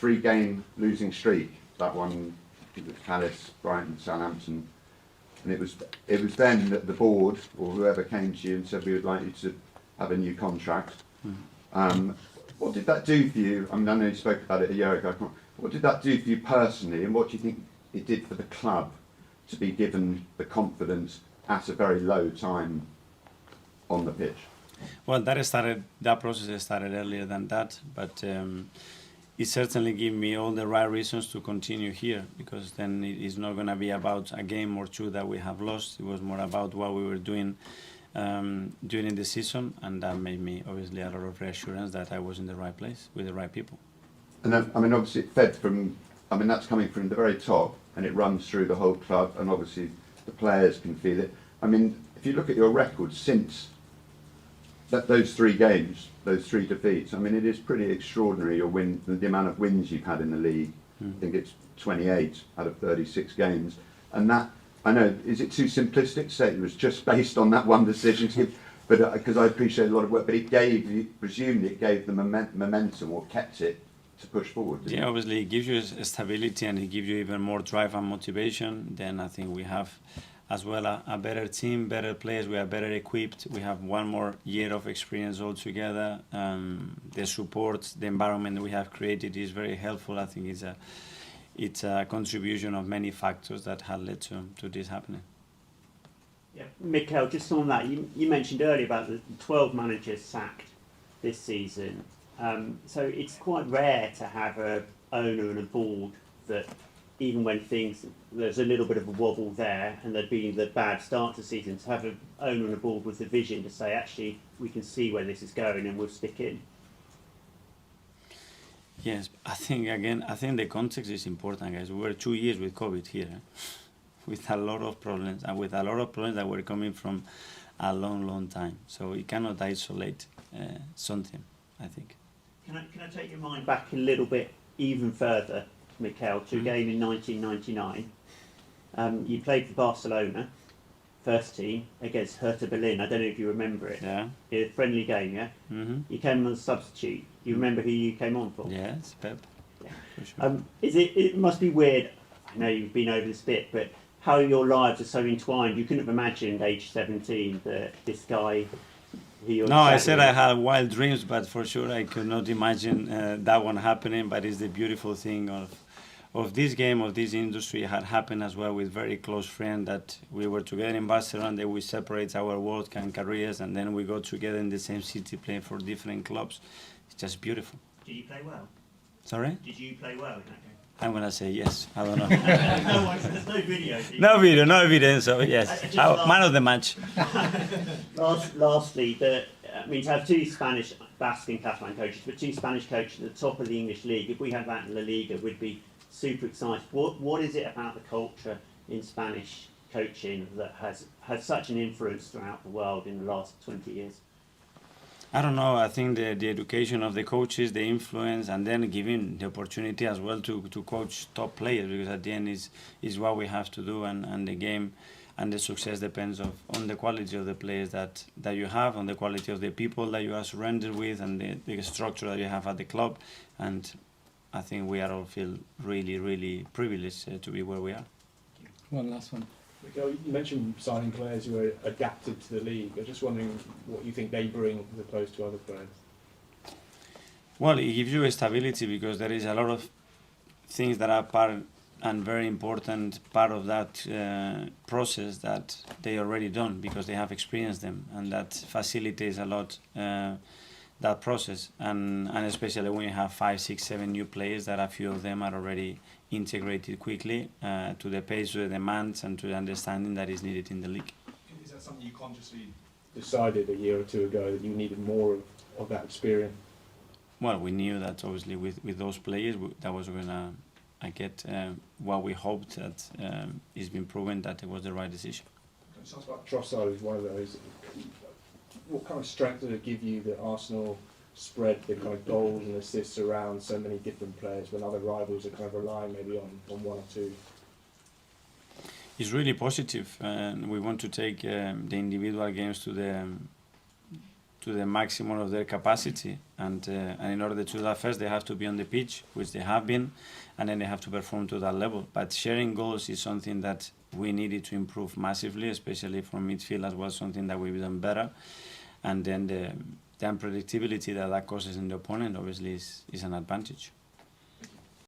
3-game losing streak. That one, it was Palace, Brighton, Southampton, and it was then that the board or whoever came to you and said we would like you to have a new contract. What did that do for you? I mean, I know you spoke about it a year ago. What did that do for you personally, and what do you think it did for the club to be given the confidence at a very low time on the pitch? Well, that process started earlier than that, but it certainly gave me all the right reasons to continue here, because then it's not going to be about a game or two that we have lost. It was more about what we were doing during the season, and that made me obviously a lot of reassurance that I was in the right place with the right people. And then, I mean, obviously it fed from, I mean, that's coming from the very top, and it runs through the whole club, and obviously the players can feel it. I mean, if you look at your record since those 3 games, those 3 defeats, I mean, it is pretty extraordinary your win, the amount of wins you've had in the league. I think it's 28 out of 36 games, and that, I know, is it too simplistic to say it was just based on that one decision? But because I appreciate a lot of work, but it gave, presumably it gave the momentum or kept it to push forward. Yeah, obviously it gives you a stability, and it gives you even more drive and motivation. Then I think we have as well a better team, better players, we are better equipped, we have one more year of experience altogether. The support, the environment that we have created is very helpful. I think it's a contribution of many factors that have led to this happening. Yeah, Mikel, just on that, you mentioned earlier about the 12 managers sacked this season. So it's quite rare to have an owner and a board that, even when there's a little bit of a wobble there and there'd been the bad start to the season, to have an owner and a board with the vision to say, actually, we can see where this is going and we'll stick in. Yes, I think the context is important, guys. We were 2 years with COVID here, with a lot of problems, and with a lot of problems that were coming from a long time. So we cannot isolate something, I think. Can I take your mind back a little bit even further, Mikel, to a game in 1999? You played for Barcelona, first team, against Hertha Berlin. I don't know if you remember it. Yeah. A friendly game, yeah? Mm-hmm. You came on as a substitute. You remember who you came on for? Yes, Pep. Yeah. For sure. It must be weird, I know you've been over this bit, but how your lives are so entwined. You couldn't have imagined, age 17, that this guy... No, I said I had wild dreams, but for sure I could not imagine that one happening. But it's the beautiful thing of this game, of this industry. It had happened as well with very close friends that we were together in Barcelona, then we separate our work and careers, and then we go together in the same city playing for different clubs. It's just beautiful. Did you play well? Sorry? Did you play well in that game? I'm going to say yes. I don't know. There's no video. No evidence, so yes. Man of the match. Lastly, to have 2 Spanish, Basque and Catalan coaches, but 2 Spanish coaches at the top of the English league, if we had that in La Liga, we'd be super excited. What is it about the culture in Spanish coaching that has had such an influence throughout the world in the last 20 years? I don't know. I think the education of the coaches, the influence, and then giving the opportunity as well to coach top players, because at the end is what we have to do, and the game and the success depends on the quality of the players that you have, on the quality of the people that you are surrounded with, and the structure that you have at the club. And I think we are all feel really privileged to be where we are. One last one. Mikel, you mentioned signing players who are adapted to the league. I'm just wondering what you think they bring as opposed to other players. Well, it gives you a stability, because there is a lot of things that are part and very important part of that process that they already done, because they have experienced them, and that facilitates a lot that process, and especially when you have 5, 6, 7 new players, that a few of them are already integrated quickly to the pace, to the demands, and to the understanding that is needed in the league. Is that something you consciously decided a year or 2 ago, that you needed more of that experience? Well, we knew that obviously with those players that was going to get what we hoped, that it's been proven that it was the right decision. It sounds like Trossard is one of those. What kind of strength does it give you that Arsenal spread the kind of goals and assists around so many different players when other rivals are kind of relying maybe on 1 or 2? It's really positive, and we want to take the individual games to to the maximum of their capacity, and in order to do that, first they have to be on the pitch, which they have been, and then they have to perform to that level. But sharing goals is something that we needed to improve massively, especially from midfield as well, something that we've done better. And then the unpredictability that causes in the opponent obviously is an advantage.